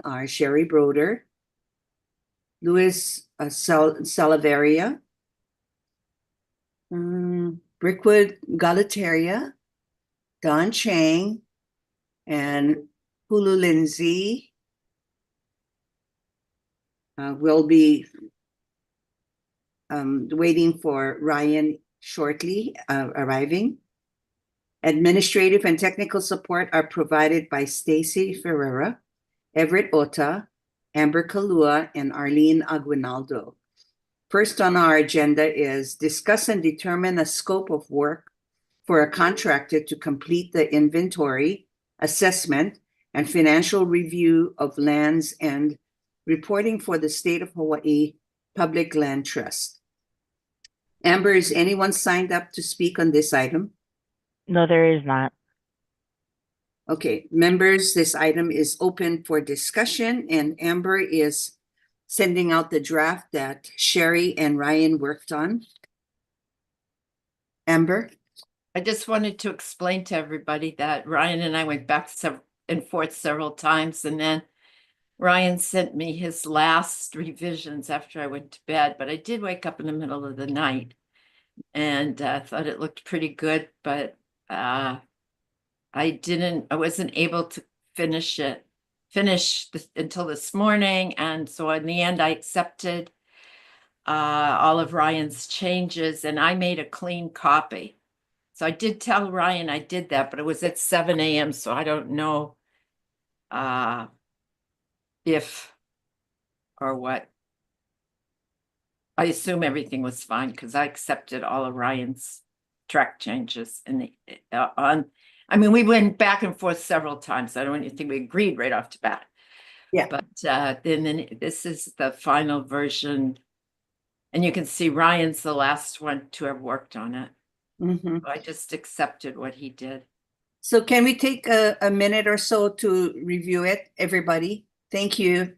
are Sherry Broder, Louis Salaveria, Brickwood Galateria, Don Chang, and Hulu Lindsay. We'll be waiting for Ryan shortly arriving. Administrative and technical support are provided by Stacy Ferreira, Everett Ota, Amber Kalua, and Arlene Aguinaldo. First on our agenda is discuss and determine a scope of work for a contractor to complete the inventory, assessment, and financial review of lands and reporting for the State of Hawaii Public Land Trust. Amber, is anyone signed up to speak on this item? No, there is not. Okay, members, this item is open for discussion, and Amber is sending out the draft that Sherry and Ryan worked on. Amber? I just wanted to explain to everybody that Ryan and I went back and forth several times, and then Ryan sent me his last revisions after I went to bed, but I did wake up in the middle of the night and thought it looked pretty good, but I wasn't able to finish until this morning. And so in the end, I accepted all of Ryan's changes and I made a clean copy. So I did tell Ryan I did that, but it was at 7 a.m. So I don't know if or what. I assume everything was fine because I accepted all of Ryan's track changes we went back and forth several times. I don't even think we agreed right off the bat. Yeah. But then this is the final version. And you can see Ryan's the last one to have worked on it. Mm-hmm. So I just accepted what he did. So can we take a minute or so to review it, everybody? Thank you.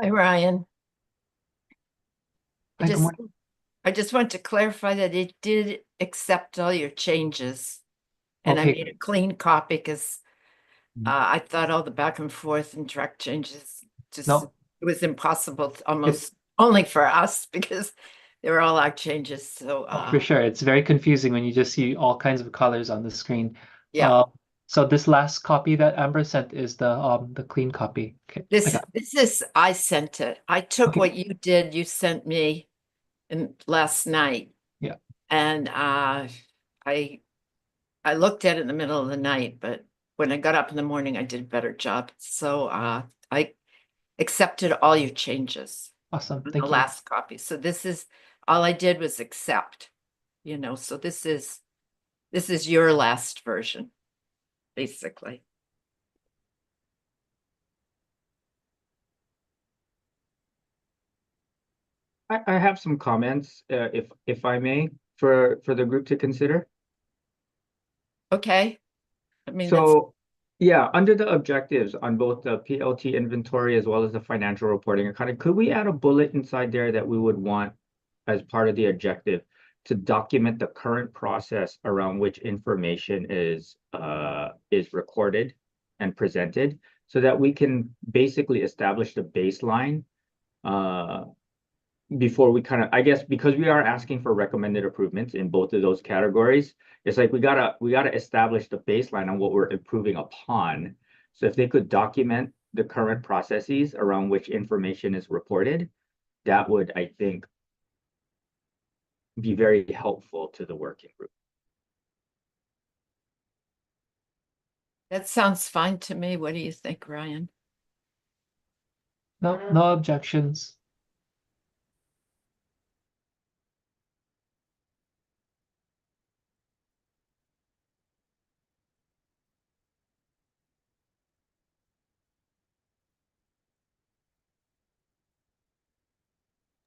Hi, Ryan. I Hi, good just, morning. I just want to clarify that it did accept all your changes. And I Okay. made a clean copy because Mhm. I thought all the back and forth and track changes just, No, it was impossible, almost only for us because they were all our changes. So, for sure. It's very confusing when you just see all kinds of colors on the screen. yeah. So this last copy that Amber sent is the clean copy. Okay, I got it. This is, I sent it. I took Okay. what you did, you sent me last night. Yeah. And I looked at it in the middle of the night, but when I got up in the morning, I did a better job. So I accepted all your changes Awesome. in the Thank you. last copy. So this is all I did was accept, so this is your last version, basically. I have some comments, if I may, for the group to consider. Okay. I mean, So, yeah, under the objectives on both the PLT inventory as well as the financial reporting accounting, could we add a bullet inside there that we would want as part of the objective to document the current process around which information is recorded and presented, so that we can basically establish the baseline before we kind of, I guess, because we are asking for recommended improvements in both of those categories, it's like we gotta establish the baseline on what we're improving upon. So if they could document the current processes around which information is reported, that would, I think, be very helpful to the working group. that sounds fine to me. What do you think, Ryan? No objections.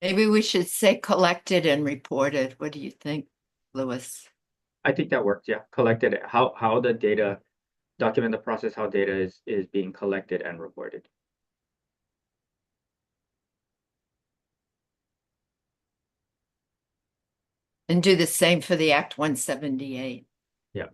Maybe we should say collected and reported. What do you think, Louis? I think that works, yeah. Collected, how the data, document the process, how data is being collected and reported. And do the same for the Act 178. Yeah.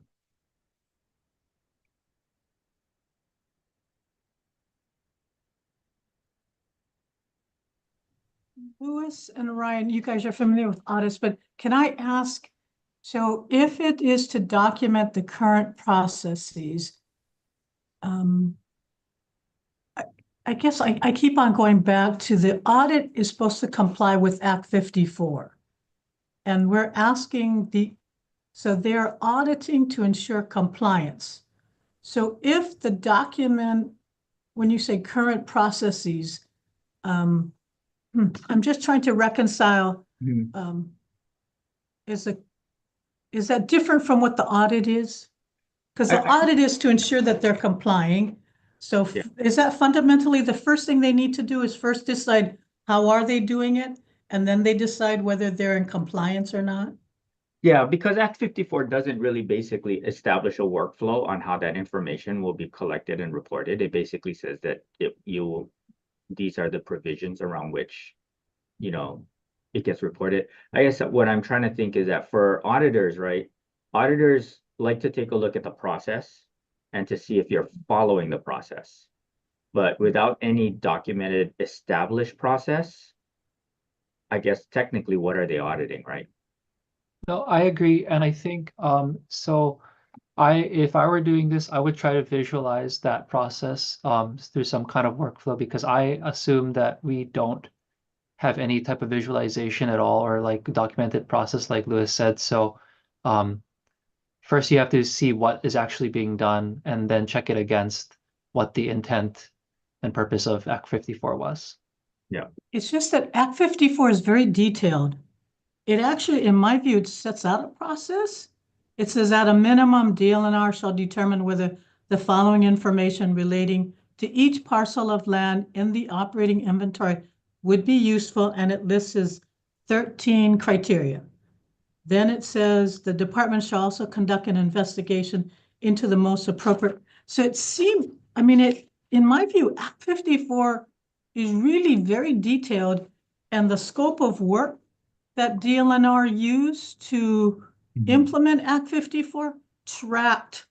Louis and Ryan, you guys are familiar with audits, but can I ask, so if it is to document the current processes, I guess I keep on going back to the audit is supposed to comply with Act 54. And we're asking so they're auditing to ensure compliance. So if the document, when you say current processes, I'm just trying to reconcile, is that different from what the audit is? Because the audit is to ensure that they're complying. So Yeah. is that fundamentally the first thing they need to do is first decide how are they doing it? And then they decide whether they're in compliance or not? Yeah, because Act 54 doesn't really basically establish a workflow on how that information will be collected and reported. It basically says that these are the provisions around which, it gets reported. I guess what I'm trying to think is that for auditors, right? Auditors like to take a look at the process and to see if you're following the process. But without any documented established process, I guess technically what are they auditing, right? No, I agree. And I think so if I were doing this, I would try to visualize that process through some kind of workflow, because I assume that we don't have any type of visualization at all, or like documented process like Lewis said. So first you have to see what is actually being done and then check it against what the intent and purpose of Act 54 was. Yeah. It's just that Act 54 is very detailed. It actually, in my view, it sets out a process. It says at a minimum, DLNR shall determine whether the following information relating to each parcel of land in the operating inventory would be useful, and it lists 13 criteria. Then it says the department shall also conduct an investigation into the most appropriate. So it seemed, in my view, Act 54 is really very detailed, and the scope of work that DLNR used to implement Act 54 tracked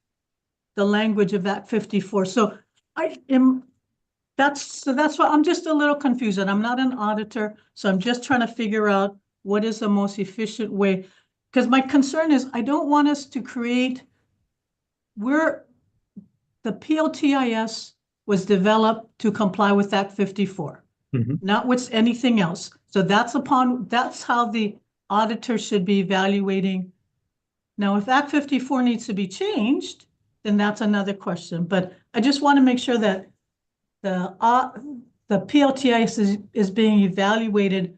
the language of Act 54. So that's why I'm just a little confused, and I'm not an auditor, so I'm just trying to figure out what is the most efficient way. Because my concern is I don't want us to create, the PLTIS was developed to comply with Act 54, not with anything else. So that's how the auditor should be evaluating. Now, if Act 54 needs to be changed, then that's another question. But I just want to make sure that the PLTIS is being evaluated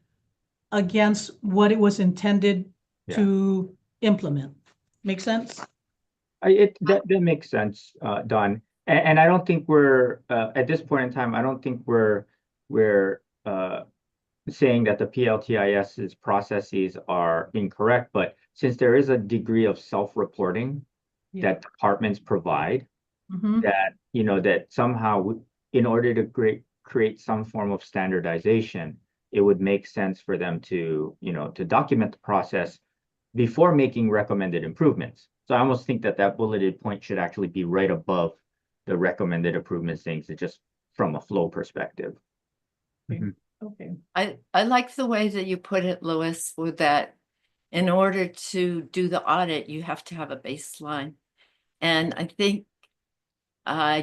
against what it was intended to implement. Make sense? That makes sense, Don. And I don't think we're at this point in time, I don't think we're saying that the PLTIS's processes are incorrect, but since there is a degree of self-reporting that departments provide, that that somehow in order to create some form of standardization, it would make sense for them to to document the process before making recommended improvements. So I almost think that bulleted point should actually be right above the recommended improvements things, just from a flow perspective. Okay. I like the way that you put it, Louis, with that in order to do the audit, you have to have a baseline. And I think, I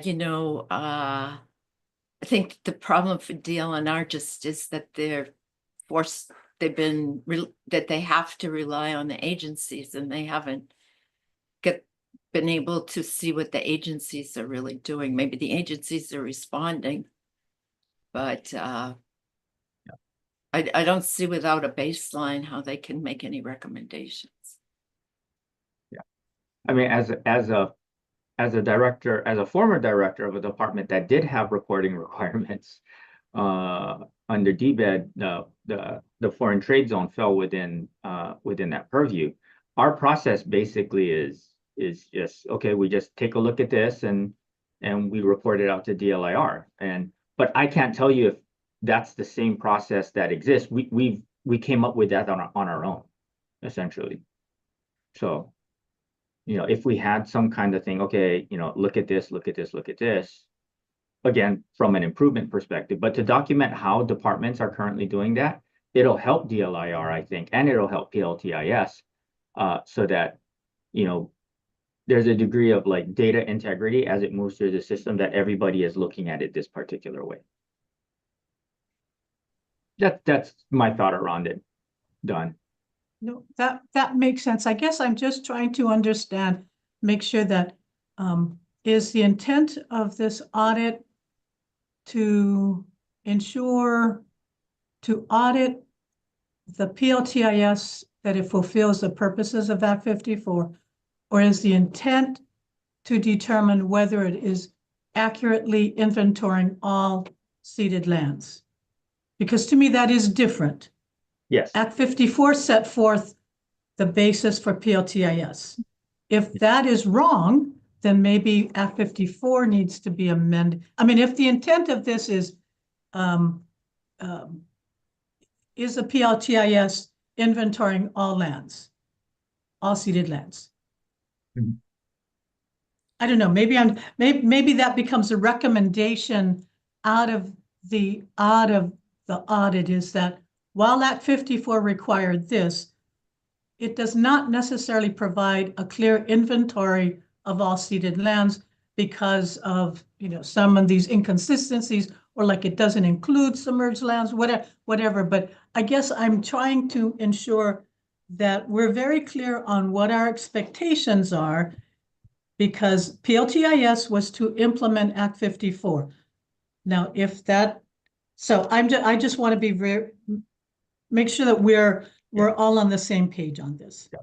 think the problem for DLNR just is that that they have to rely on the agencies, and they haven't been able to see what the agencies are really doing. Maybe the agencies are responding, but I don't see without a baseline how they can make any recommendations. Yeah, I mean, as a director, as a former director of a department that did have reporting requirements under DBED, the foreign trade zone fell within that purview. Our process basically is just, okay, we just take a look at this and we report it out to DLIR. But I can't tell you if that's the same process that exists. We came up with that on our own, essentially. So, if we had some kind of thing, okay, look at this, look at this, look at this, again, from an improvement perspective, but to document how departments are currently doing that, it'll help DLIR, I think, and it'll help PLTIS, so that, there's a degree of like data integrity as it moves through the system, that everybody is looking at it this particular way. That's my thought around it. Done. No, that makes sense. I guess I'm just trying to understand, make sure that is the intent of this audit to ensure to audit the PLTIS that it fulfills the purposes of Act 54, or is the intent to determine whether it is accurately inventorying all ceded lands? Because to me, that is different. Yes. Act 54 set forth the basis for PLTIS. If that is wrong, then maybe Act 54 needs to be amended. I mean, if the intent of this is the PLTIS inventorying all lands, all ceded lands. I don't know, maybe that becomes a recommendation out of the audit, is that while Act 54 required this, it does not necessarily provide a clear inventory of all ceded lands because of, some of these inconsistencies, or like it doesn't include submerged lands, whatever. But I guess I'm trying to ensure that we're very clear on what our expectations are, because PLTIS was to implement Act 54. Now, I just want to be make sure that we're all on the same page on this. Yeah.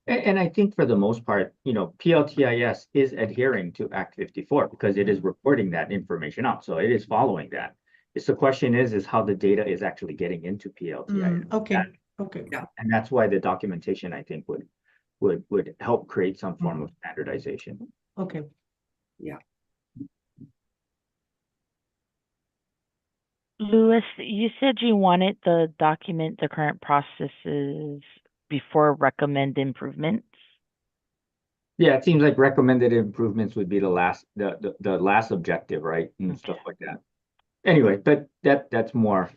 And I think for the most part, PLTIS is adhering to Act 54 because it is reporting that information out. So it is following that. The question is how the data is actually getting into PLTIS. Okay. Yeah. And that's why the documentation, I think, would help create some form of standardization. Okay. Yeah. Louis, you said you wanted the document the current processes before recommend improvements. Yeah, it seems like recommended improvements would be the last objective, right? And stuff like that. Anyway, but that's more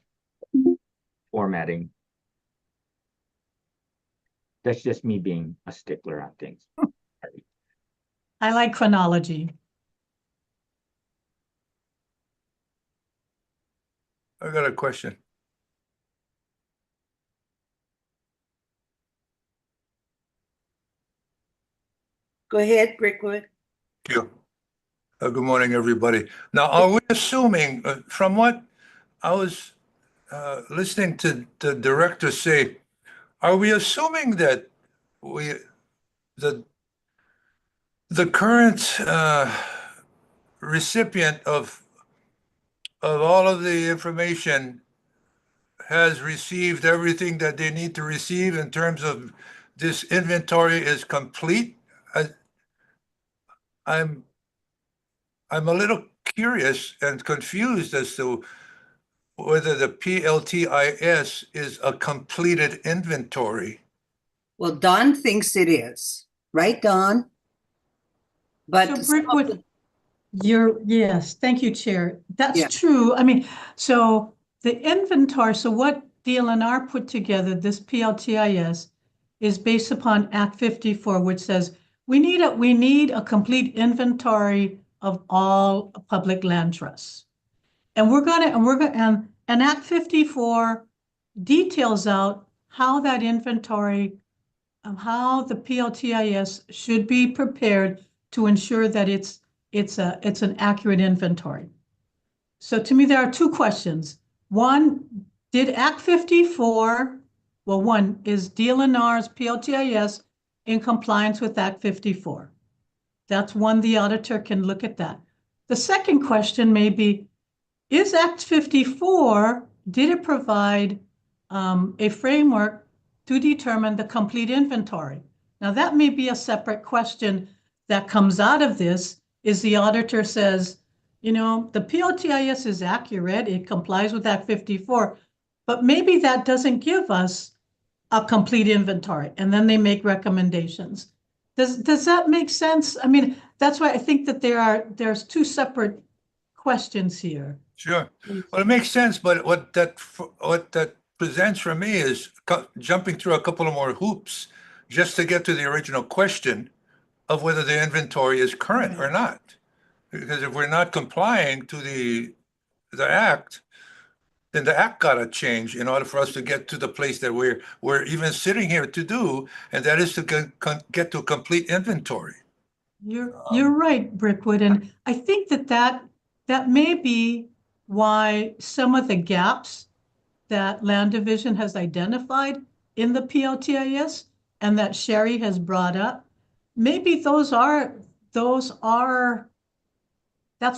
formatting. That's just me being a stickler on things. I like chronology. I got a question. Go ahead, Brickwood. Thank you. Good morning, everybody. Now, are we assuming, from what I was listening to the director say, are we assuming that the current recipient of all of the information has received everything that they need to receive in terms of this inventory is complete? I'm a little curious and confused as to whether the PLTIS is a completed inventory. Well, Don thinks it is, right, Don? But So some of Brickwood, yes, thank you, Chair. That's Yeah. true. I mean, so the inventory, so what DLNR put together, this PLTIS, is based upon Act 54, which says we need a complete inventory of all public land trusts. And Act 54 details out how that inventory, how the PLTIS should be prepared to ensure that it's an accurate inventory. So to me, there are two questions. One, did Act 54, well, one, is DLNR's PLTIS in compliance with Act 54? That's one, the auditor can look at that. The second question may be, is Act 54, did it provide a framework to determine the complete inventory? Now, that may be a separate question that comes out of this, is the auditor says, you know, the PLTIS is accurate, it complies with Act 54, but maybe that doesn't give us a complete inventory, and then they make recommendations. Does that make sense? I mean, that's why I think that there's two separate questions here. Sure. Well, it makes sense, but what that presents for me is jumping through a couple of more hoops just to get to the original question of whether the inventory is current or not. Because if we're not complying to the act, then the act got to change in order for us to get to the place that we're even sitting here to do, and that is to get to a complete inventory. You're right, Brickwood, and I think that may be why some of the gaps that Land Division has identified in the PLTIS and that Sherry has brought up, maybe that's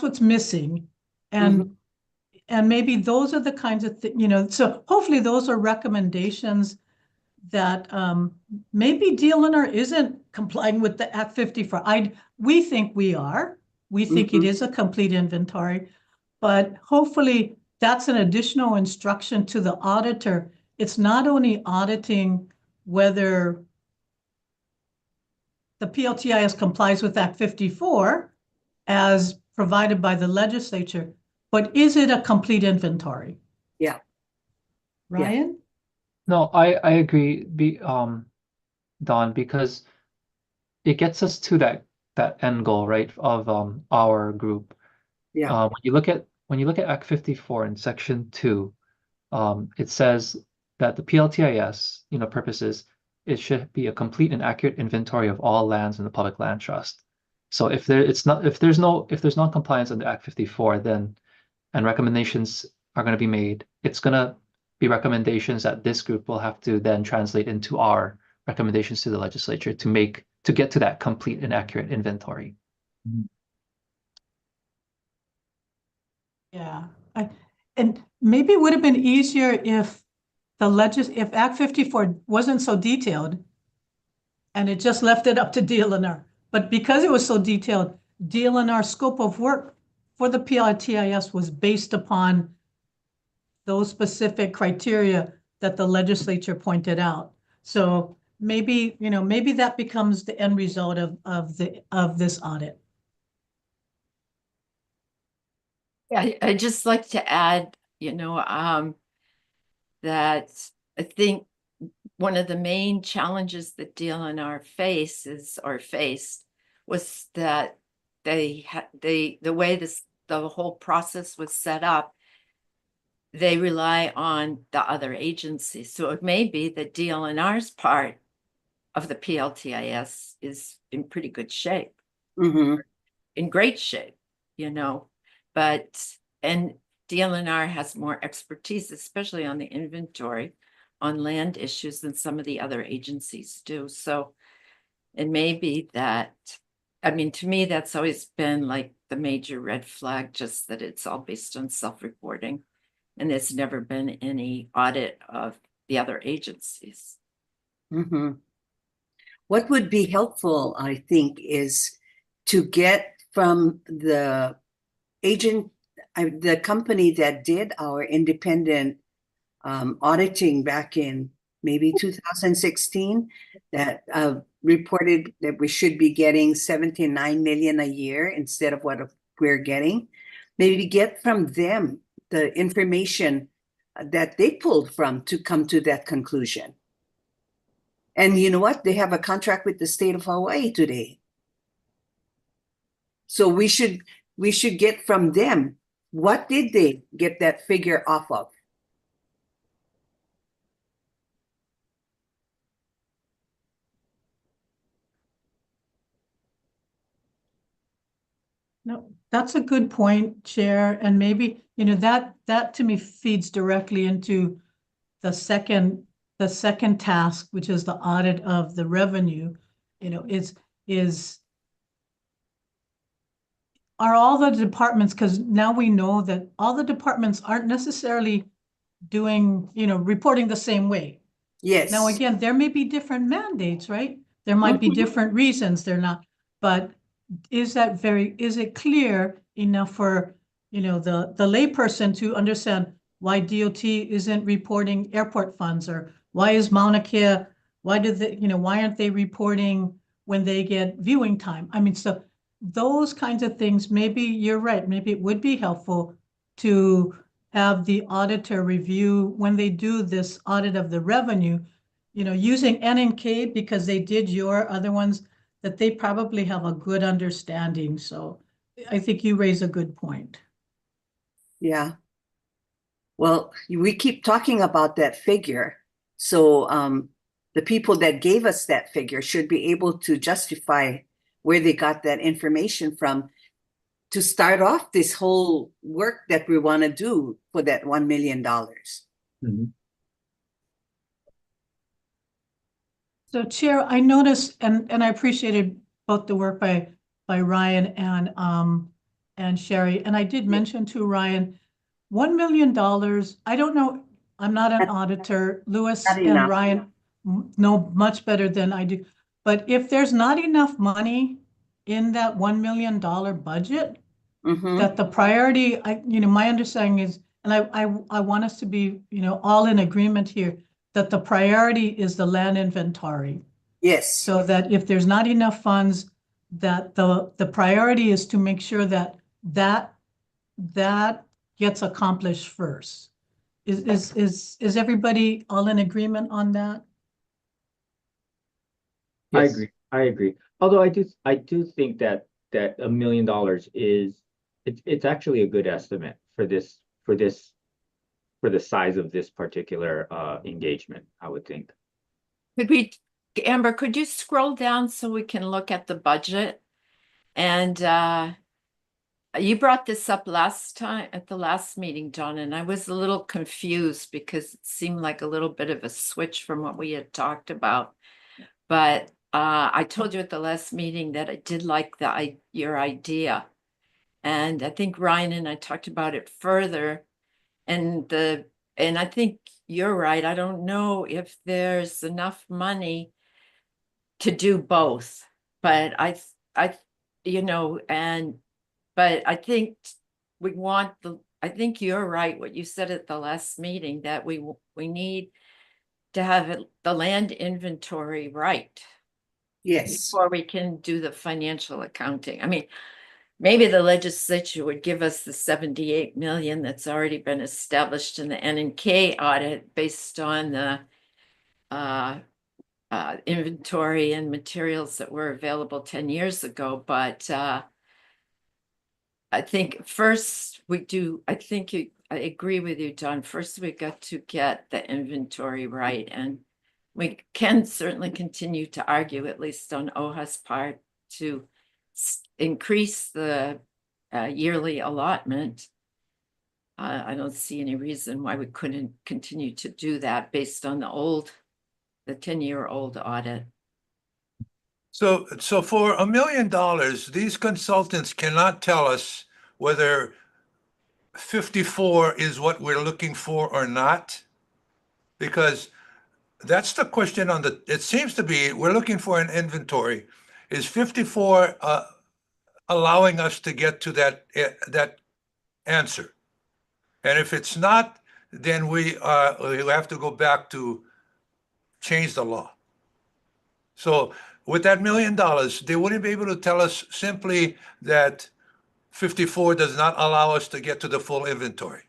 what's missing. And maybe those are the kinds of so hopefully those are recommendations that maybe DLNR isn't complying with the Act 54. We think we are. We think it is a complete inventory, but hopefully that's an additional instruction to the auditor. It's not only auditing whether the PLTIS complies with Act 54 as provided by the legislature, but is it a complete inventory? Yeah. Ryan? No, I agree, Don, because it gets us to that end goal, right, of our group. Yeah. When you look at Act 54 in Section 2, it says that the PLTIS, purposes, it should be a complete and accurate inventory of all lands in the public land trust. So if there's non-compliance under Act 54, then and recommendations are going to be made, it's going to be recommendations that this group will have to then translate into our recommendations to the legislature to get to that complete and accurate inventory. Yeah, and maybe it would have been easier if if Act 54 wasn't so detailed and it just left it up to DLNR. But because it was so detailed, DLNR's scope of work for the PLTIS was based upon those specific criteria that the legislature pointed out. So maybe, maybe that becomes the end result of this audit. Yeah, I'd just like to add, that I think one of the main challenges that DLNR faced was that the way the whole process was set up, they rely on the other agencies. So it may be that DLNR's part of the PLTIS is in pretty good shape, in great shape, and DLNR has more expertise, especially on the inventory, on land issues than some of the other agencies do. So it may be that, I mean, to me, that's always been like the major red flag, just that it's all based on self-reporting. And there's never been any audit of the other agencies. What would be helpful, I think, is to get from the company that did our independent auditing back in maybe 2016, that reported that we should be getting 79 million a year instead of what we're getting. Maybe get from them the information that they pulled from to come to that conclusion. And you know what? They have a contract with the state of Hawaii today. So we should get from them, what did they get that figure off of? No, that's a good point, Chair. And maybe, that to me feeds directly into the second task, which is the audit of the revenue, are all the departments, because now we know that all the departments aren't necessarily doing, reporting the same way. Yes. Now, again, there may be different mandates, right? There might be different reasons they're not, but is it clear enough for, the layperson to understand why DOT isn't reporting airport funds, or why is Mauna Kea, why aren't they reporting when they get viewing time? I mean, so those kinds of things, maybe you're right, maybe it would be helpful to have the auditor review when they do this audit of the revenue, using NNK, because they did your other ones, that they probably have a good understanding. So I think you raise a good point. Yeah. Well, we keep talking about that figure. So the people that gave us that figure should be able to justify where they got that information from to start off this whole work that we want to do for that $1 million. So Chair, I noticed, and I appreciated both the work by Ryan and Sherry. And I did mention to Ryan, $1 million, I don't know, I'm not an auditor. Louis and Ryan know much better than I do. But if there's not enough money in that $1 million budget, that the priority, my understanding is, and I want us to be, all in agreement here, that the priority is the land inventory. Yes. So that if there's not enough funds, that the priority is to make sure that gets accomplished first. Is everybody all in agreement on that? Yes. I agree. Although I do think that $1 million it's actually a good estimate for the size of this particular engagement, I would think. Amber, could you scroll down so we can look at the budget? And you brought this up last time at the last meeting, John, and I was a little confused because it seemed like a little bit of a switch from what we had talked about. But I told you at the last meeting that I did like your idea. And I think Ryan and I talked about it further. And I think you're right. I don't know if there's enough money to do both, but but I think we want I think you're right, what you said at the last meeting, that we need to have the land inventory right Yes, before we can do the financial accounting. I mean, maybe the legislature would give us the 78 million that's already been established in the N&K audit based on the inventory and materials that were available 10 years ago, but I think first I agree with you, Don. First, we got to get the inventory right, and we can certainly continue to argue, at least on OHA's part, to increase the yearly allotment. I don't see any reason why we couldn't continue to do that based on the 10-year-old audit. So for $1 million, these consultants cannot tell us whether 54 is what we're looking for or not? Because that's the question it seems to be, we're looking for an inventory. Is 54 allowing us to get to that answer? And if it's not, then we have to go back to change the law. So with that $1 million, they wouldn't be able to tell us simply that 54 does not allow us to get to the full inventory.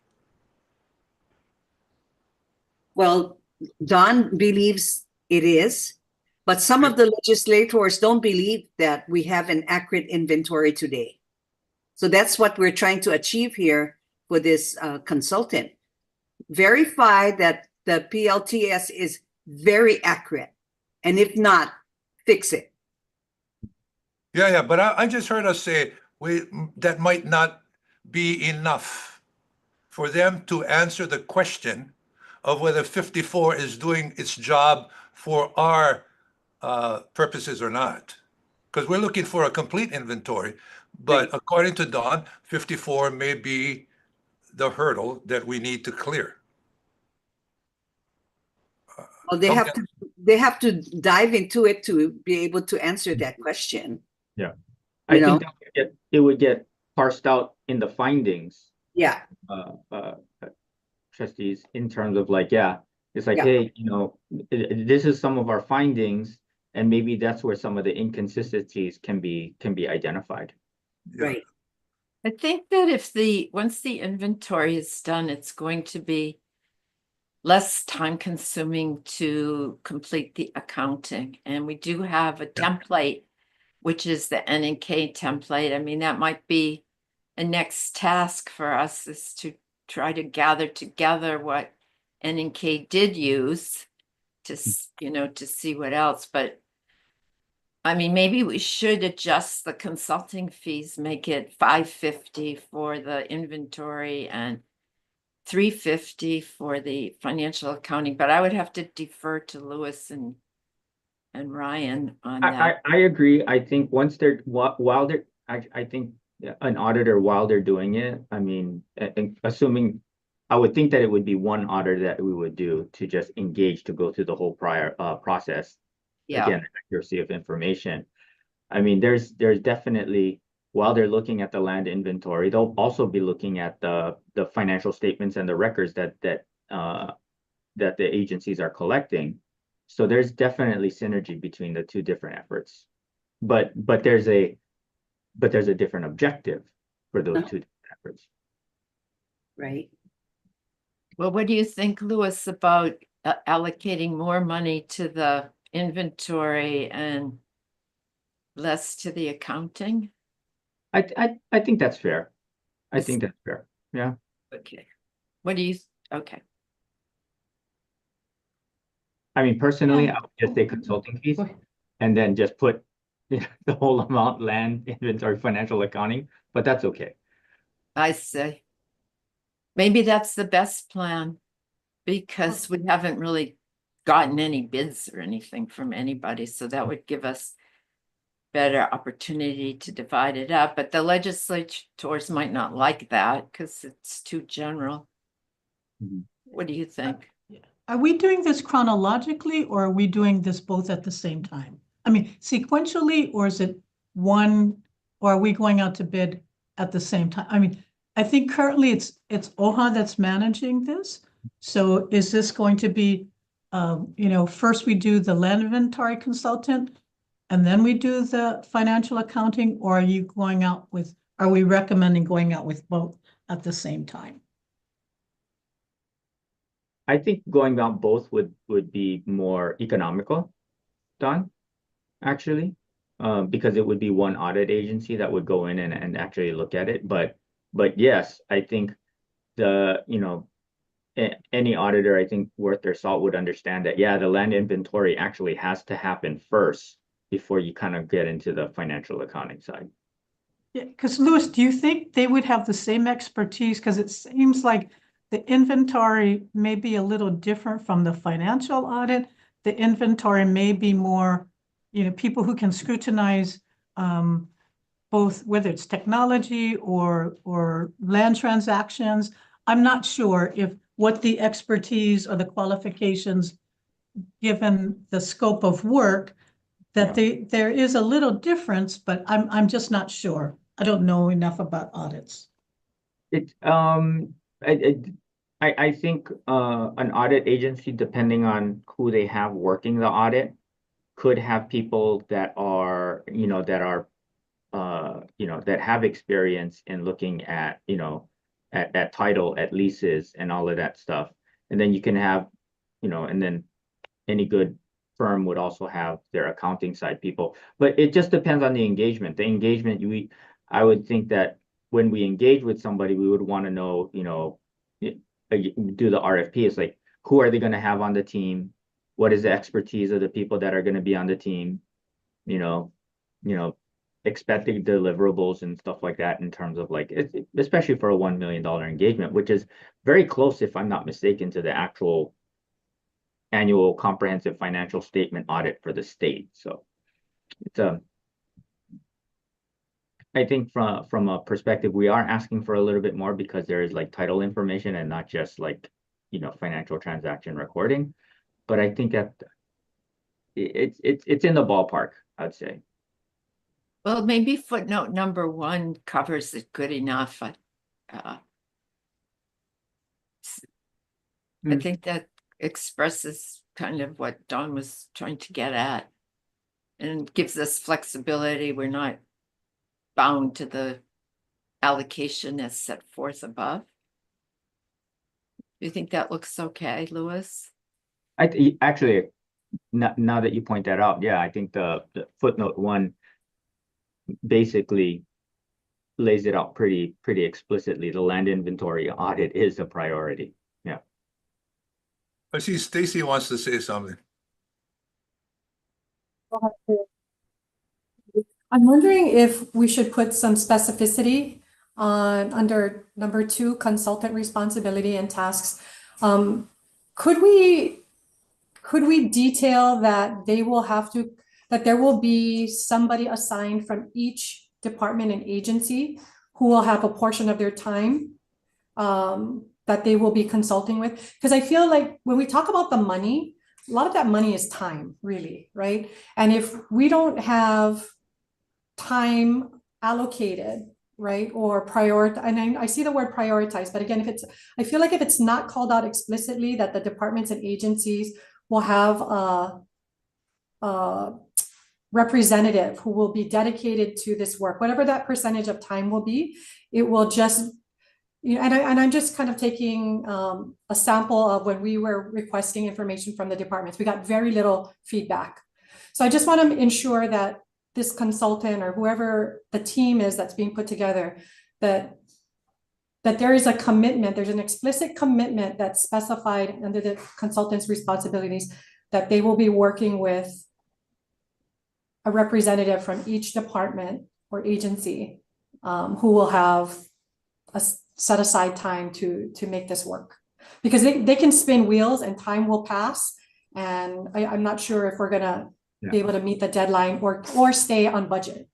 well, Don believes it is, but some of the legislators don't believe that we have an accurate inventory today. So that's what we're trying to achieve here for this consultant. Verify that the PLTS is very accurate, and if not, fix it. Yeah, but I just heard us say that might not be enough for them to answer the question of whether 54 is doing its job for our purposes or not. Because we're looking for a complete inventory, but according to Don, 54 may be the hurdle that we need to clear. Well, they have to dive into it to be able to answer that question. Yeah. I think it would get parsed out in the findings. Yeah. Trustees, in terms of like, it's like, hey, this is some of our findings, and maybe that's where some of the inconsistencies can be identified. Yeah. Right. I think that once the inventory is done, it's going to be less time consuming to complete the accounting. And we do have a template, which is the N&K template. I mean, that might be a next task for us, is to try to gather together what N&K did use to see what else. But I mean, maybe we should adjust the consulting fees, make it $550 for the inventory and $350 for the financial accounting. But I would have to defer to Louis and Ryan on that. I agree. I think once I think an auditor, while they're doing it, I mean, assuming, I would think that it would be one auditor that we would do to just engage to go through the whole prior process. Yeah. Again, accuracy of information. I mean, there's definitely, while they're looking at the land inventory, they'll also be looking at the financial statements and the records that the agencies are collecting. So there's definitely synergy between the two different efforts, but there's a different objective for those two different efforts. Right. Well, what do you think, Louis, about allocating more money to the inventory and less to the accounting? I think that's fair. I think that's fair. Yeah. Okay. What do you? Okay. I mean, personally, I would just say consulting fees, and then just put the whole amount land inventory financial accounting. But that's okay. I see. Maybe that's the best plan, because we haven't really gotten any bids or anything from anybody. So that would give us better opportunity to divide it up. But the legislators might not like that because it's too general. Mhm. What do you think? Are we doing this chronologically, or are we doing this both at the same time? I mean, sequentially, or is it one, or are we going out to bid at the same time? I mean, I think currently it's OHA that's managing this. So is this going to be, first we do the land inventory consultant and then we do the financial accounting, or are we recommending going out with both at the same time? I think going down both would be more economical done, actually. Because it would be one audit agency that would go in and actually look at it. But yes, I think any auditor, I think worth their salt would understand that, yeah, the land inventory actually has to happen first before you kind of get into the financial accounting side. Yeah, because Louis, do you think they would have the same expertise? Because it seems like the inventory may be a little different from the financial audit. The inventory may be more, people who can scrutinize both whether it's technology or land transactions. I'm not sure if what the expertise or the qualifications, given the scope of work, that there is a little difference, but I'm just not sure. I don't know enough about audits. I think an audit agency, depending on who they have working the audit, could have people that are that have experience in looking at at title, at leases, and all of that stuff. And then you can have and then any good firm would also have their accounting side people. But it just depends on the engagement. The engagement, I would think that when we engage with somebody, we would want to know, do the RFP. It's like, who are they going to have on the team? What is the expertise of the people that are going to be on the team? Expected deliverables and stuff like that, in terms of like, especially for a $1 million engagement, which is very close, if I'm not mistaken, to the actual annual comprehensive financial statement audit for the state. So it's I think from a perspective, we are asking for a little bit more because there is like title information and not just like financial transaction recording. But I think that it's in the ballpark, I'd say. Well, maybe footnote number 1 covers it good enough. I think that expresses kind of what Don was trying to get at and gives us flexibility. We're not bound to the allocation as set forth above. Do you think that looks okay, Louis? Actually, now that you point that out, yeah, I think the footnote 1 basically lays it out pretty explicitly. The land inventory audit is a priority. Yeah. I see Stacy wants to say something. I'm wondering if we should put some specificity under number 2, consultant responsibility and tasks. Could we detail that that there will be somebody assigned from each department and agency who will have a portion of their time that they will be consulting with? Because I feel like when we talk about the money, a lot of that money is time, really, right? And if we don't have time allocated, right, or prioritize, and I see the word prioritize, but again, I feel like if it's not called out explicitly that the departments and agencies will have a representative who will be dedicated to this work, whatever that percentage of time will be, it will just, and I'm just kind of taking a sample of when we were requesting information from the departments. We got very little feedback. So I just want to ensure that this consultant or whoever the team is that's being put together, that there is a commitment, there's an explicit commitment that's specified under the consultant's responsibilities, that they will be working with a representative from each department or agency who will have a set aside time to make this work. Because they can spin wheels and time will pass. And I'm not sure if we're gonna be able to meet the deadline or stay on budget.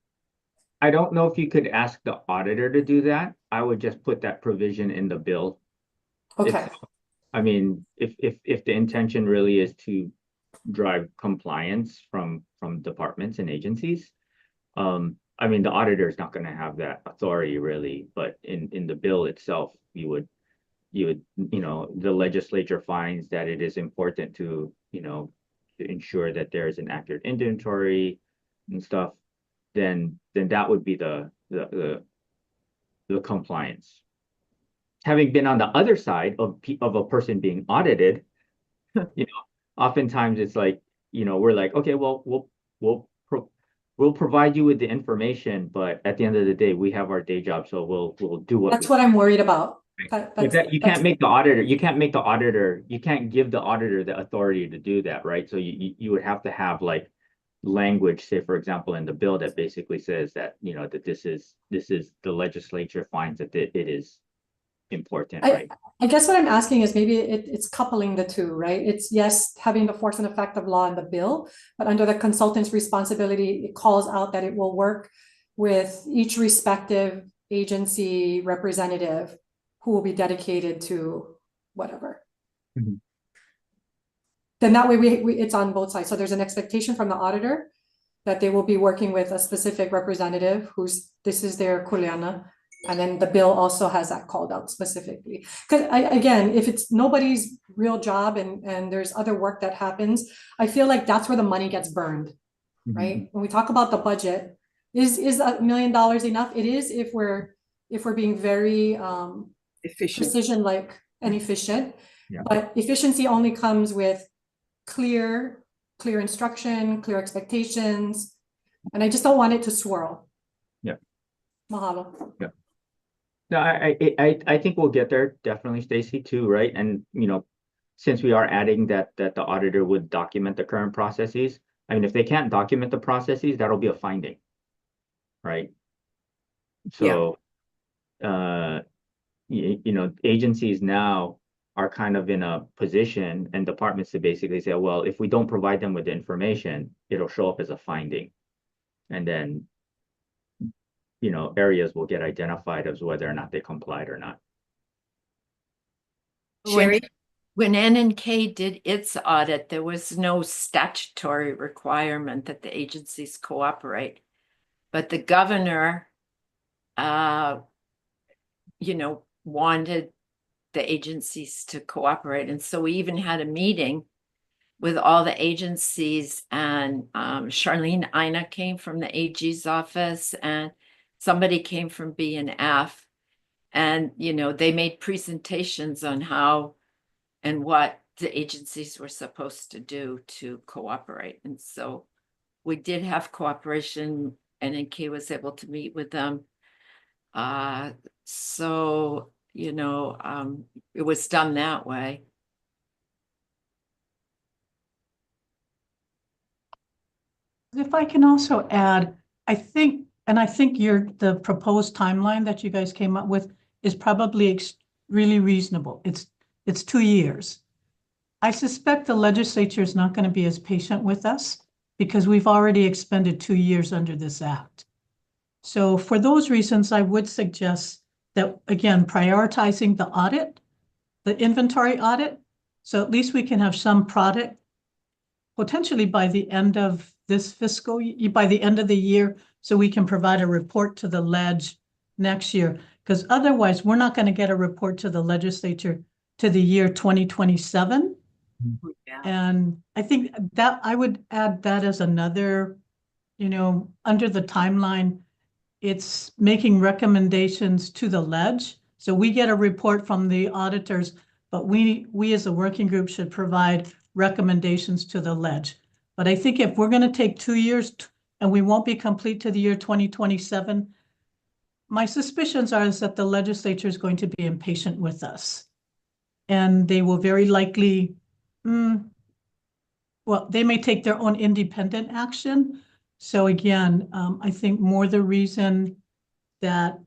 I don't know if you could ask the auditor to do that. I would just put that provision in the bill. Okay. I mean, if the intention really is to drive compliance from departments and agencies, I mean, the auditor is not going to have that authority really, but in the bill itself, you know, the legislature finds that it is important to, you know, to ensure that there is an accurate inventory and stuff, then that would be the compliance. Having been on the other side of a person being audited, you know, oftentimes it's like, you know, we're like, okay, well, we'll provide you with the information, but at the end of the day, we have our day job, so we'll do what That's what I'm worried about. But that you can't make the auditor, you can't give the auditor the authority to do that, right? So you would have to have like language, say, for example, in the bill that basically says that, you know, that this is the legislature finds that it is important, right? I guess what I'm asking is maybe it's coupling the two, right? It's yes, having the force and effect of law in the bill, but under the consultant's responsibility, it calls out that it will work with each respective agency representative who will be dedicated to whatever. Mhm. Then that way it's on both sides. So there's an expectation from the auditor that they will be working with a specific representative this is their kuleana. And then the bill also has that called out specifically. Because again, if it's nobody's real job and there's other work that happens, I feel like that's where the money gets burned, right? When we talk about the budget, is $1 million enough? It is if we're being very Efficient. precision-like and efficient. Yeah. But efficiency only comes with clear instruction, clear expectations, and I just don't want it to swirl. Yeah. Mahalo. Yeah. No, I think we'll get there, definitely, Stacy, too, right? And, you know, since we are adding that the auditor would document the current processes, I mean, if they can't document the processes, that'll be a finding, right? So, you know, agencies now are kind of in a position, and departments to basically say, well, if we don't provide them with the information, it'll show up as a finding. And then, you know, areas will get identified as whether or not they complied or not. Sherry? When N&K did its audit, there was no statutory requirement that the agencies cooperate. But the governor, you know, wanted the agencies to cooperate. And so we even had a meeting with all the agencies, and Charlene Ina came from the AG's office, and somebody came from B&F. And, you know, they made presentations on how and what the agencies were supposed to do to cooperate. And so we did have cooperation, and NK was able to meet with them. So, you know, it was done that way. If I can also add, I think the proposed timeline that you guys came up with is probably really reasonable. It's 2 years. I suspect the legislature is not going to be as patient with us because we've already expended 2 years under this act. So for those reasons, I would suggest that, again, prioritizing the audit, the inventory audit, so at least we can have some product potentially by the end of this fiscal, by the end of the year, so we can provide a report to the ledge next year. Because otherwise, we're not going to get a report to the legislature to the year 2027. Yeah. And I think that I would add that as another, you know, under the timeline, it's making recommendations to the ledge. So we get a report from the auditors, but we as a working group should provide recommendations to the ledge. But I think if we're going to take 2 years and we won't be complete to the year 2027, my suspicions are that the legislature is going to be impatient with us. And they will very likely, well, they may take their own independent action. So again, I think more the reason that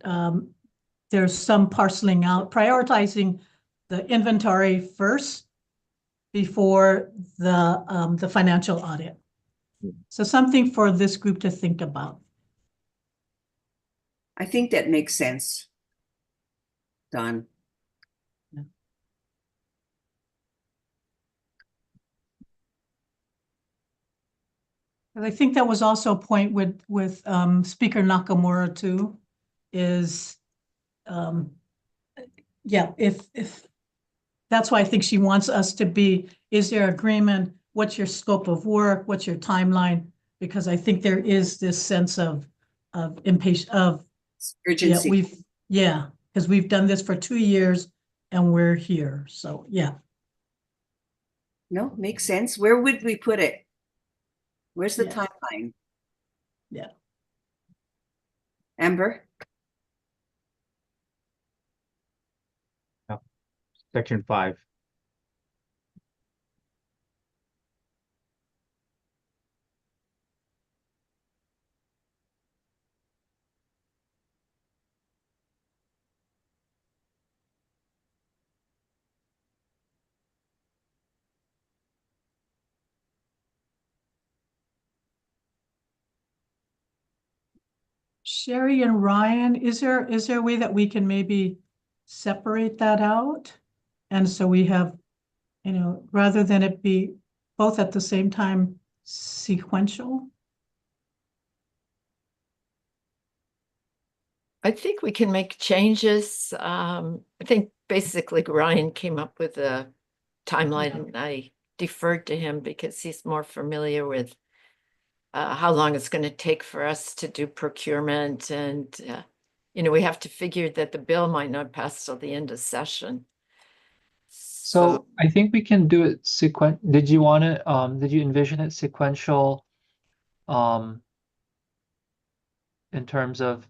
there's some parceling out, prioritizing the inventory first before the financial audit. So something for this group to think about. I think that makes sense, Don. And I think that was also a point with Speaker Nakamura too, is yeah, if that's why I think she wants us to be, is there agreement? What's your scope of work? What's your timeline? Because I think there is this sense of impatient of Urgency. because we've done this for 2 years and we're here. So yeah. No, makes sense. Where would we put it? Where's the Yeah. timeline? Yeah. Amber? Section 5. Sherry and Ryan, is there a way that we can maybe separate that out? And so we have, rather than it be both at the same time sequential? I think we can make changes. I think basically Ryan came up with a timeline Yeah. and I deferred to him because he's more familiar with how long it's going to take for us to do procurement. And, we have to figure that the bill might not pass till the end of session. So I think we can do it did you want it, did you envision it sequential, in terms of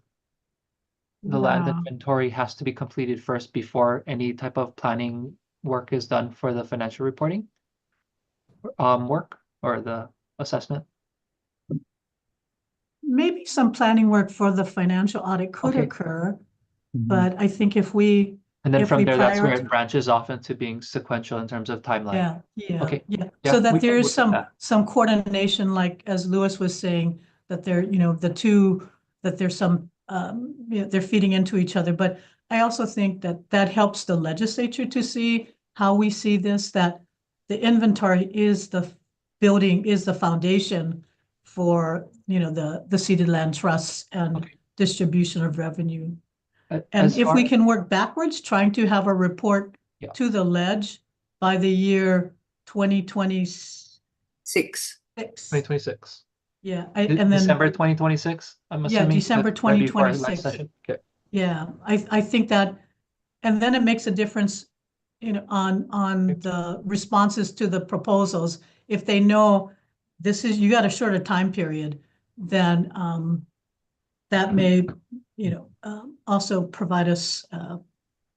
the land Yeah. inventory has to be completed first before any type of planning work is done for the financial reporting, work or the assessment? Maybe some planning work for the financial audit could Okay. occur, Mhm. but I think if we, And then if from we there, that's where prioritize- it branches off into being sequential in terms of timeline. Okay. Yeah. Yeah, So we that can there work is with that. some coordination, like as Lewis was saying, that they're, that there's some, they're feeding into each other. But I also think that helps the legislature to see how we see this, that the inventory is the foundation for, the ceded land trusts and Okay. distribution distribution of revenue. As And if far we can work backwards, trying to have a report Yeah. to the ledge by the year 2026. 2026. Yeah, and then, December 2026, I'm yeah, assuming. December right before our next 2026. session. Okay. Yeah, I think that, and then it makes a difference, on the responses to the proposals. If they know you got a shorter time period, then that may, also provide us,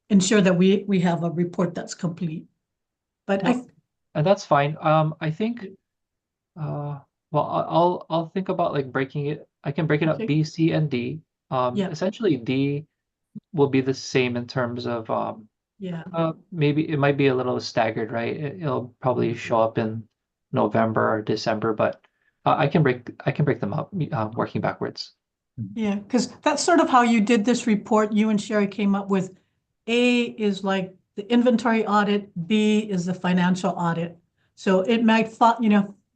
ensure that we have a report that's complete. But No, and that's fine. I think, well, I'll think about like breaking it. I can break it up Okay. B, C, and D. Yeah. Essentially D will be the same in terms of, yeah, maybe it might be a little staggered, right? It'll probably show up in November or December, but I can break them up, working backwards. yeah, because that's sort of how you did this report. You and Sherry came up with A is like the inventory audit, B is the financial audit. So it might,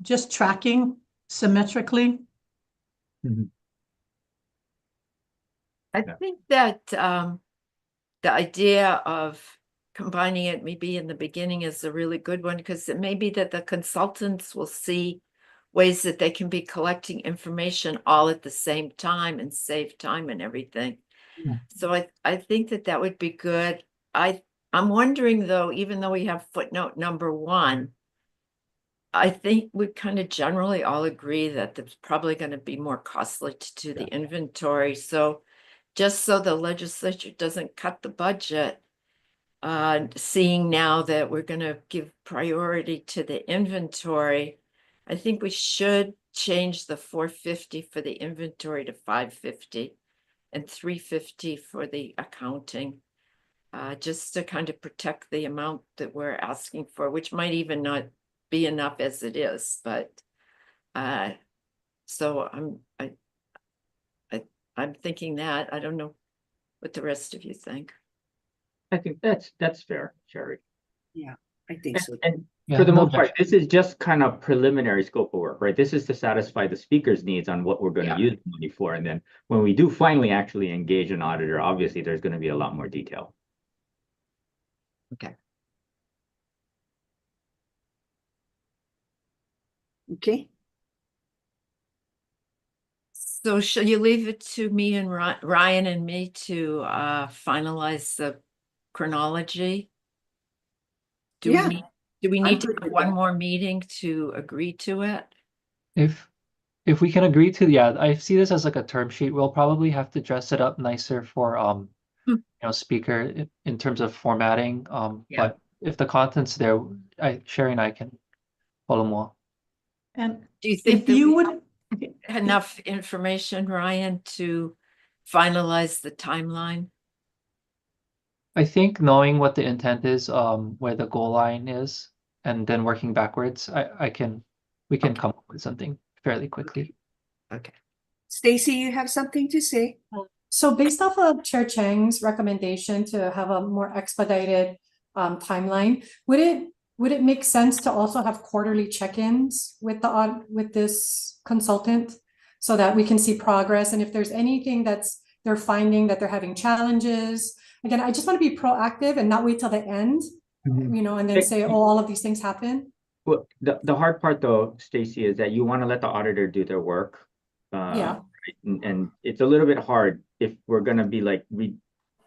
just tracking symmetrically. I think that the idea of combining it maybe in the beginning is a really good one, because it may be that the consultants will see ways that they can be collecting information all at the same time and save time and everything. Yeah. So I think that would be good. I'm wondering though, even though we have footnote number 1, I think we kind of generally all agree that it's probably going to be more costly to do the inventory. So just so the legislature doesn't cut the budget, seeing now that we're going to give priority to the inventory, I think we should change the 450 for the inventory to 550 and 350 for the accounting, just to kind of protect the amount that we're asking for, which might even not be enough as it is, but so I'm thinking that. I don't know what the rest of you think. I think that's fair, Sherry. Yeah, I think so. For the no most part, objection. this is just kind of preliminary scope of work, right? This is to satisfy the speaker's needs on what we're going to use the money for. And then when we do finally actually engage an auditor, obviously there's going to be a lot more detail. Okay, So shall you leave it to me and Ryan and me to finalize the chronology? Do Yeah, we I'm need to good have with one that. more meeting to agree to it? If we can agree to, yeah, I see this as like a term sheet. We'll probably have to dress it up nicer for speaker in terms of formatting. Yeah. But if the content's there, Sherry and I can follow more. And Do you think if that you we would, have enough information, Ryan, to finalize the timeline? I think knowing what the intent is, where the goal line is, and then working backwards, we can come up with something fairly quickly. Okay. Stacy, you have something to say? So based off of Chair Chang's recommendation to have a more expedited timeline, would it make sense to also have quarterly check-ins with with this consultant so that we can see progress? And if there's anything they're finding that they're having challenges, again, I just want to be proactive and not wait till the end, and then say, oh, all of these things happen. Well, the hard part though, Stacy, is that you want to let the auditor do their work. Yeah. And it's a little bit hard if we're going to be like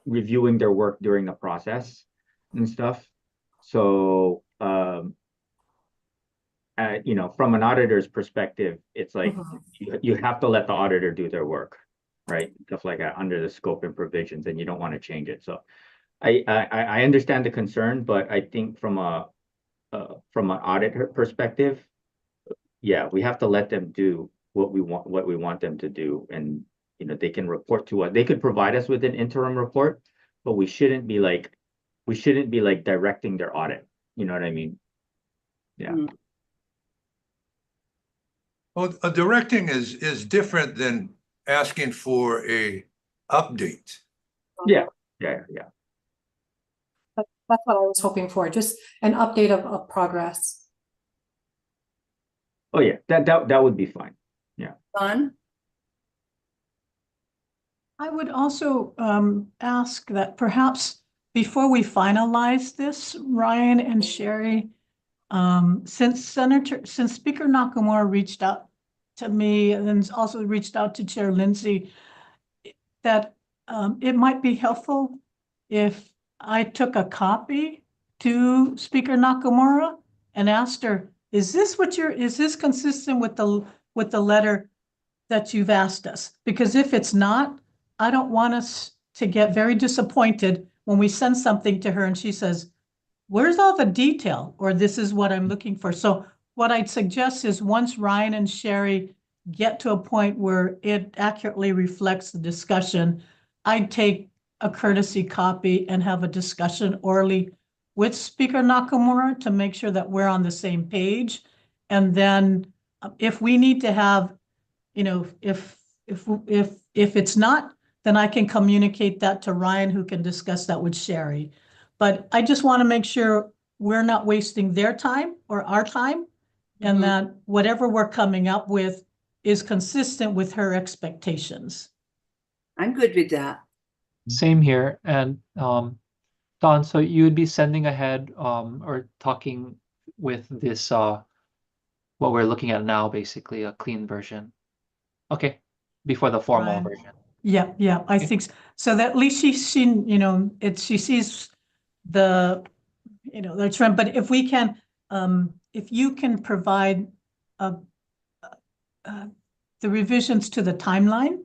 reviewing their work during the process and stuff. So, from an auditor's perspective, it's like you have to let the auditor do their work, right? Stuff like that under the scope and provisions, and you don't want to change it. So I understand the concern, but I think from an auditor perspective, yeah, we have to let them do what we want them to do, and they can report to us. They could provide us with an interim report, but we shouldn't be like directing their audit. You know what I mean? Yeah. Well, a directing is different than asking for a update. Yeah. That's what I was hoping for, just an update of progress. Oh yeah, that would be fine. Yeah. Don? I would also ask that perhaps before we finalize this, Ryan and Sherry, since Speaker Nakamura reached out to me and then also reached out to Chair Lindsay, that it might be helpful if I took a copy to Speaker Nakamura and asked her, is this consistent with the letter that you've asked us? Because if it's not, I don't want us to get very disappointed when we send something to her and she says, where's all the detail? Or this is what I'm looking for. So what I'd suggest is once Ryan and Sherry get to a point where it accurately reflects the discussion, I'd take a courtesy copy and have a discussion orally with Speaker Nakamura to make sure that we're on the same page. And then if we need to have, if it's not, then I can communicate that to Ryan, who can discuss that with Sherry. But I just want to make sure we're not wasting their time or our time, and that whatever we're coming up with is consistent with her expectations. I'm good with that. Same here. And Don, so you would be sending ahead or talking with this what we're looking at now, basically a clean version. Okay, before the formal version. Yeah, I think so. So that at least she sees the trend. But if we can, if you can provide the revisions to the timeline,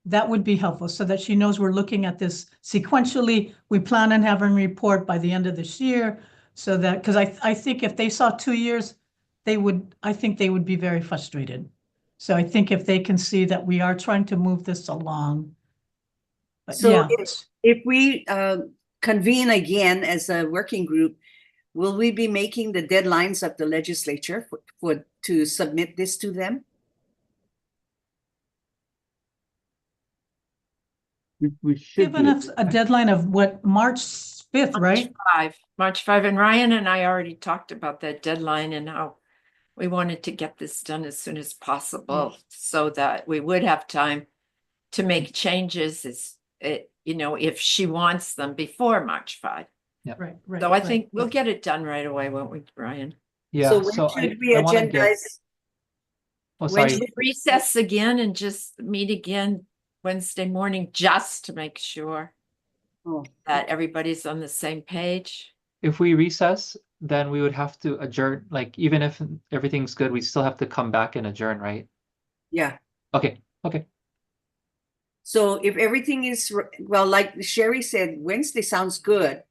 that would be helpful so that she knows we're looking at this sequentially. We plan on having a report by the end of this year, so that, because I think if they saw 2 years, I think they would be very frustrated. So I think if they can see that we are trying to move this along. But So yeah. if we convene again as a working group, will we be making the deadlines of the legislature to submit this to them? We should Given us a deadline of what, March 5th, right? March 5, and Ryan and I already talked about that deadline and how we wanted to get this done as soon as possible so that we would have time to make changes if she wants them before March 5. Right, right. So I right, think we'll right. get it done right away, won't we, Ryan? Yeah, So when so should we I wanna agendize? get, oh, when sorry, should- Recess again and just meet again Wednesday morning just to make sure Oh, that everybody's on the same page. if we recess, then we would have to adjourn, like, even if everything's good, we still have to come back and adjourn, right? yeah. Okay, okay. So if everything is, well, like Sherry said, Wednesday sounds good,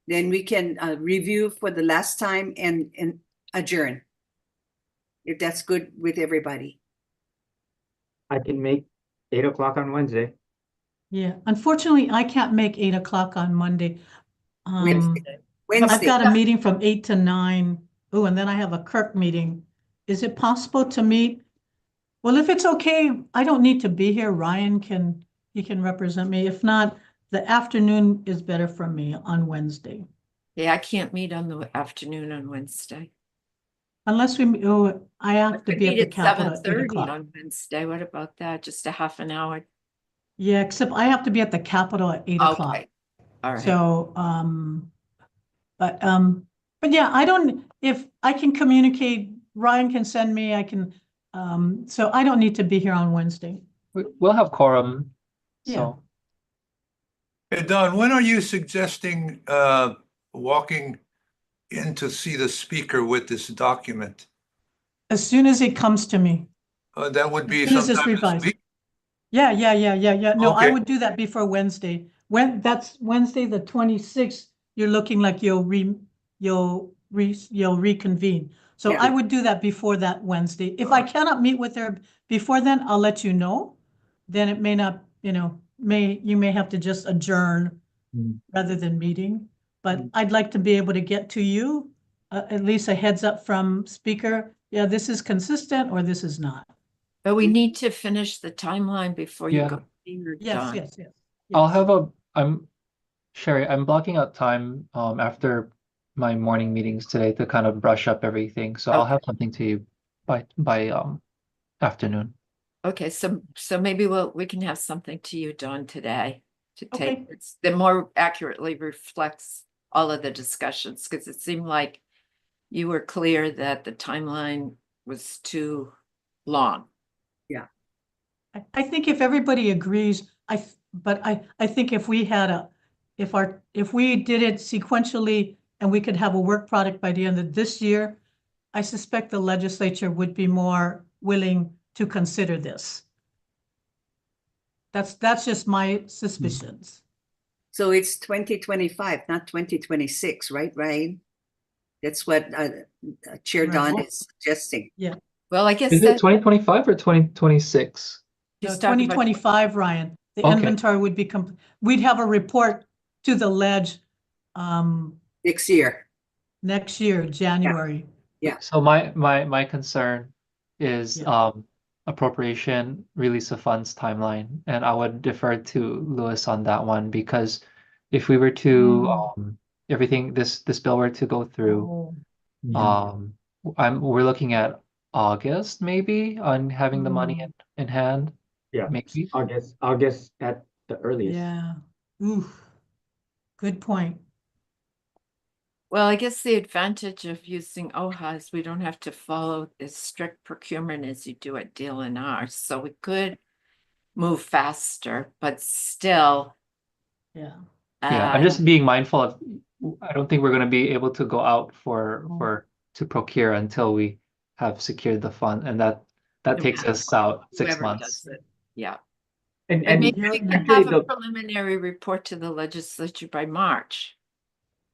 then we can review for the last time and adjourn. If that's good with everybody. I can make 8 o'clock on Wednesday. Yeah, unfortunately, I can't make 8 o'clock on Monday. Wednesday. I've Wednesday. got a meeting from 8 to 9. Oh, and then I have a Kirk meeting. Is it possible to meet? Well, if it's okay, I don't need to be here. Ryan he can represent me. If not, the afternoon is better for me on Wednesday. Yeah, I can't meet on the afternoon on Wednesday. Unless I have to Could be at meet the at Capitol at 8 7:30 o'clock. on Wednesday. What about that? Just a half an hour? Yeah, except I have to be at the Capitol at 8 o'clock. Okay, all right. So, but yeah, if I can communicate, Ryan can send me, so I don't need to be here on Wednesday. We'll have quorum, Yeah. so. Hey, Don, when are you suggesting walking in to see the speaker with this document? As soon as it comes to me. That would be As soon as it's sometime this revised. week? Yeah. No, I Okay. would do that before Wednesday. That's Wednesday, the 26th, you're looking like you'll reconvene. So Yeah. I would do that before that Wednesday. If I cannot meet with her before then, I'll let you know. Then it may not, you may have to just adjourn rather than meeting. But I'd like to be able to get to you, at least a heads up from speaker. Yeah, this is consistent or this is not. But we need to finish the timeline before you Yeah. go. You're Yes, done. yes. I'll have Sherry, I'm blocking out time after my morning meetings today to kind of brush up everything. So I'll have something to you by afternoon. Okay, so maybe we can have something to you, Dawn, today to take Okay. that more accurately reflects all of the discussions, because it seemed like you were clear that the timeline was too long. I think if everybody agrees, but I think if we had if we did it sequentially and we could have a work product by the end of this year, I suspect the legislature would be more willing to consider this. That's just my suspicions. So it's 2025, not 2026, right, Ryan? That's what Chair Right. Don is suggesting. Well, I guess Is it that 2025 or 2026? No, she's talking about 2025, Ryan, the Okay. inventory would be we'd have a report to the ledge Next year. next year, January. Yeah. So my concern is Yeah. appropriation release of funds timeline, and I would defer to Lewis on that one because if we were to everything this bill were to go through, Oh, we're looking at August maybe on having the money in hand. Yeah, Maybe. August at the earliest. yeah. Oof. Good point. Well, I guess the advantage of using OHA is we don't have to follow as strict procurement as you do at DLNR. So we could move faster, but still. Yeah. Yeah, I'm just being mindful of, I don't think we're gonna be able to go out to procure until we have secured the fund, and that takes us out 6 whoever months. does it. Yeah. And Maybe we Yeah. can have a preliminary report to the legislature by March.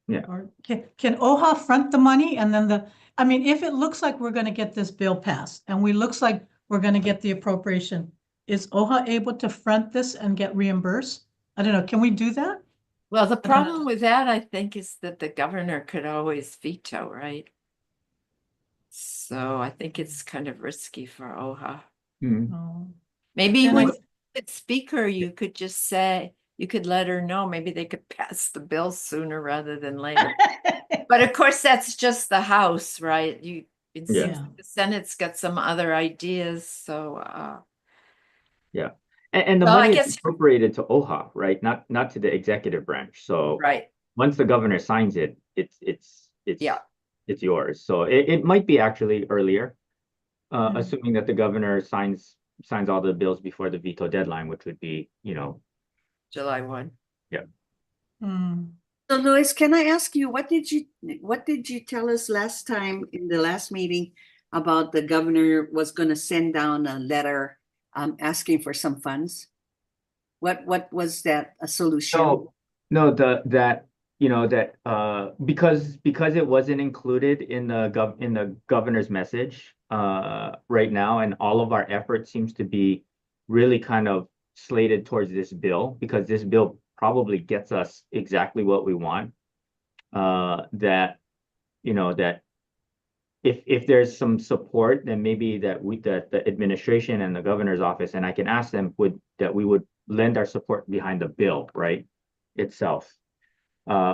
Or can OHA front the money and then I mean, if it looks like we're gonna get this bill passed and looks like we're gonna get the appropriation, is OHA able to front this and get reimbursed? I don't know, can we do that? Well, the problem with that, I think, is that the governor could always veto, right? So I think it's kind of risky for OHA. Mhm. No. Maybe And with the speaker, you could just say, you could let her know, maybe they could pass the bill sooner rather than later. But of course, that's just the House, right? It Yeah. seems like the Senate's got some other ideas, so, Yeah. And the Well, I money guess- is appropriated to OHA, right? Not to the executive branch. So right, once the governor signs it, it's Yeah. it's yours. So it might be actually earlier, assuming that the governor signs all the bills before the veto deadline, which would be, July 1. Hmm. So Louis, can I ask you, what did you tell us last time in the last meeting about the governor was going to send down a letter asking for some funds? What was that a solution? No, because it wasn't included in the governor's message right now, and all of our effort seems to be really kind of slated towards this bill, because this bill probably gets us exactly what we want. That if there's some support, then maybe that the administration and the governor's office, and I can ask them, that we would lend our support behind the bill, right, itself,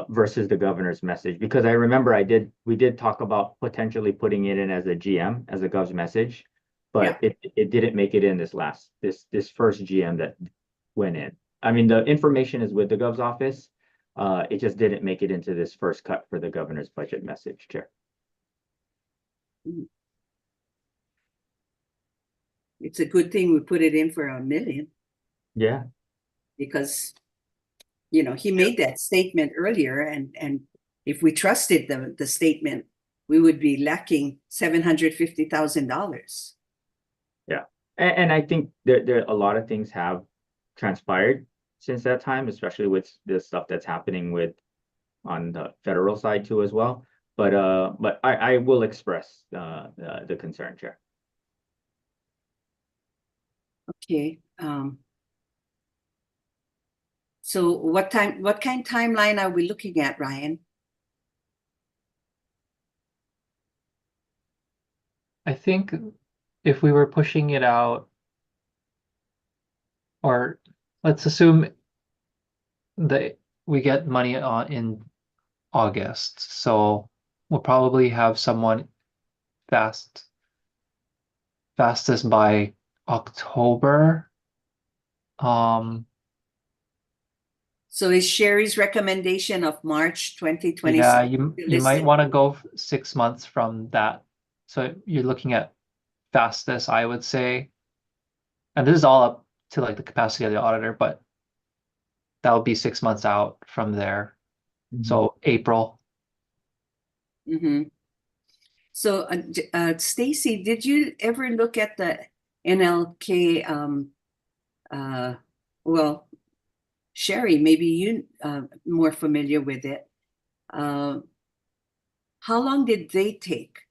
versus the governor's message. Because I remember we did talk about potentially putting it in as a GM, as a gov's message, but it didn't make it in this first GM that went in. I mean, the information is with the gov's office. It just didn't make it into this first cut for the governor's budget message, Chair. It's a good thing we put it in for $1 million, Yeah. because he made that statement earlier, and if we trusted the statement, we would be lacking $750,000. Yeah. And I think there a lot of things have transpired since that time, especially with the stuff that's happening on the federal side too as well. But I will express the concern, Chair. Okay. So what kind of timeline are we looking at, Ryan? I think if we were pushing it out, or let's assume that we get money in August, so we'll probably have someone fastest by October. So is Sherry's recommendation of March 2026? Yeah, you might want to go 6 months from that. So you're looking at fastest, I would say. And this is all up to like the capacity of the auditor, but that would be 6 months out from there. So April. Mm-hmm. So, Stacy, did you ever look at the NLK? Well, Sherry, maybe you more familiar with it. How long did they take?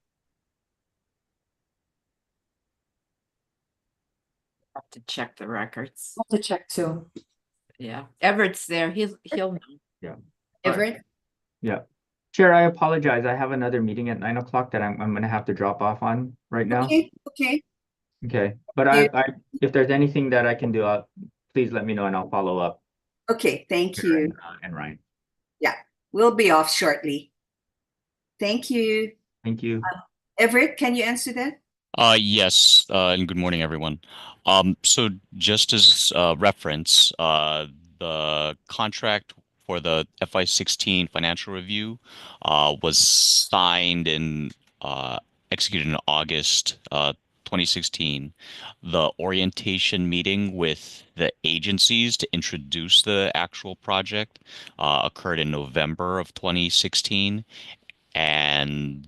Have to check the records. I'll have to check too. Yeah, Everett's there. He'll know. Yeah. Everett? Yeah. Chair, I apologize. I have another meeting at 9 o'clock that I'm gonna have to drop off on right now. Okay. Okay. But if there's anything that I can do, please let me know and I'll follow up. Okay, thank you. And Ryan. We'll be off shortly. Thank you. Thank you. Everett, can you answer that? Yes, and good morning, everyone. So just as reference, the contract for the FY16 financial review was signed and executed in August 2016. The orientation meeting with the agencies to introduce the actual project occurred in November of 2016, and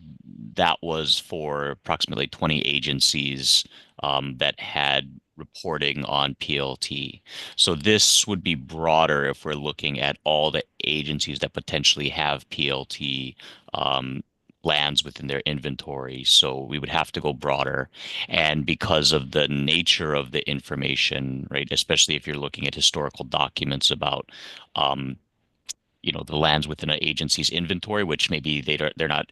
that was for approximately 20 agencies that had reporting on PLT. So this would be broader if we're looking at all the agencies that potentially have PLT lands within their inventory. So we would have to go broader. And because of the nature of the information, right, especially if you're looking at historical documents about the lands within an agency's inventory, which maybe they're not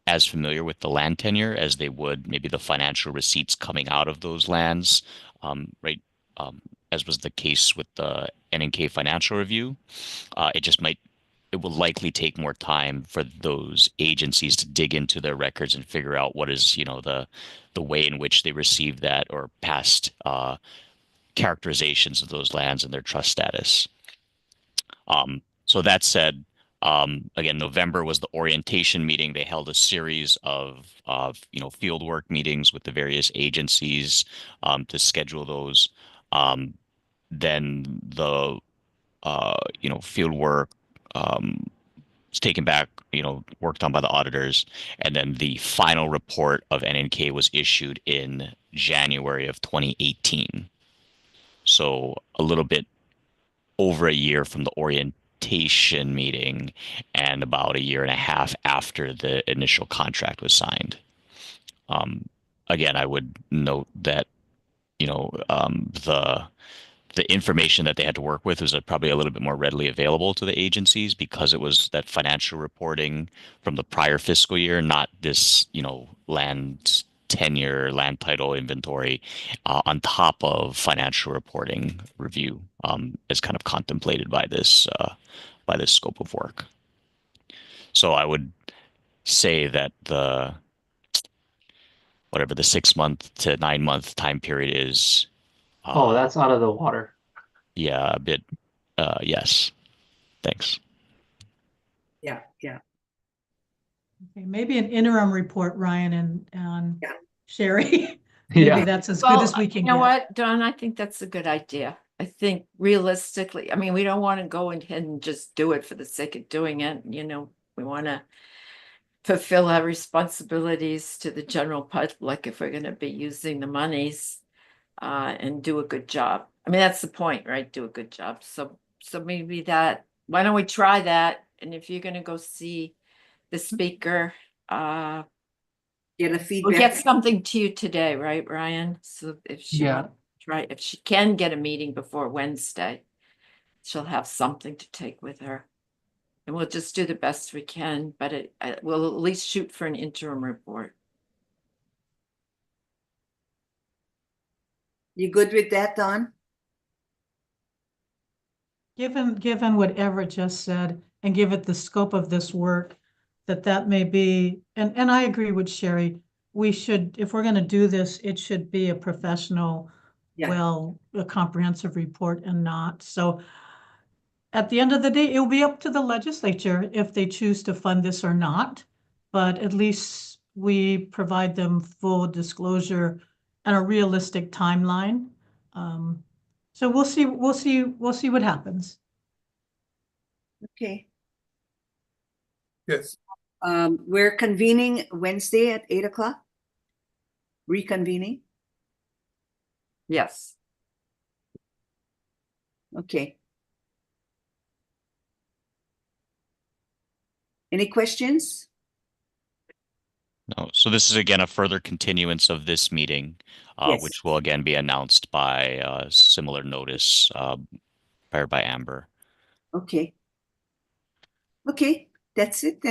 as familiar with the land tenure as they would maybe the financial receipts coming out of those lands, right? as was the case with the NNK financial review. It will likely take more time for those agencies to dig into their records and figure out what is, the way in which they received that or past characterizations of those lands and their trust status. So that said, again, November was the orientation meeting. They held a series of field work meetings with the various agencies to schedule those. Then the field work was taken back, worked on by the auditors, and then the final report of NNK was issued in January of 2018. So a little bit over a year from the orientation meeting and about a year and a half after the initial contract was signed. Again, I would note that, the information that they had to work with was probably a little bit more readily available to the agencies because it was that financial reporting from the prior fiscal year, not this, land tenure, land title inventory on top of financial reporting review is kind of contemplated by this scope of work. So I would say that whatever the 6-month to 9-month time period is. Oh, that's out of the water. Yeah, a bit. Yes. Thanks. Yeah. Okay, maybe an interim report, Ryan and Yeah. Sherry. Yeah. Maybe that's as good as we can You know get. what, Don, I think that's a good idea. I think realistically, I mean, we don't want to go ahead and just do it for the sake of doing it. We want to fulfill our responsibilities to the general public if we're going to be using the monies and do a good job. I mean, that's the point, right? Do a good job. So maybe why don't we try that? And if you're going to go see the speaker, Get a we'll feedback. get something to you today, right, Ryan? So if she Yeah. if she can get a meeting before Wednesday, she'll have something to take with her. And we'll just do the best we can, but we'll at least shoot for an interim report. You good with that, Don? Given what Everett just said, and give it the scope of this work, that may be, and I agree with Sherry, we should, if we're gonna do this, it should be a professional, Yeah. a comprehensive report and not. So at the end of the day, it'll be up to the legislature if they choose to fund this or not. But at least we provide them full disclosure and a realistic timeline. So we'll see what happens. Okay. Yes. We're convening Wednesday at 8 o'clock. Reconvening. Yes. Okay. Any questions? No. So this is again a further continuance of this meeting, Yes. which will again be announced by similar notice prepared by Amber. Okay. Okay, that's it then.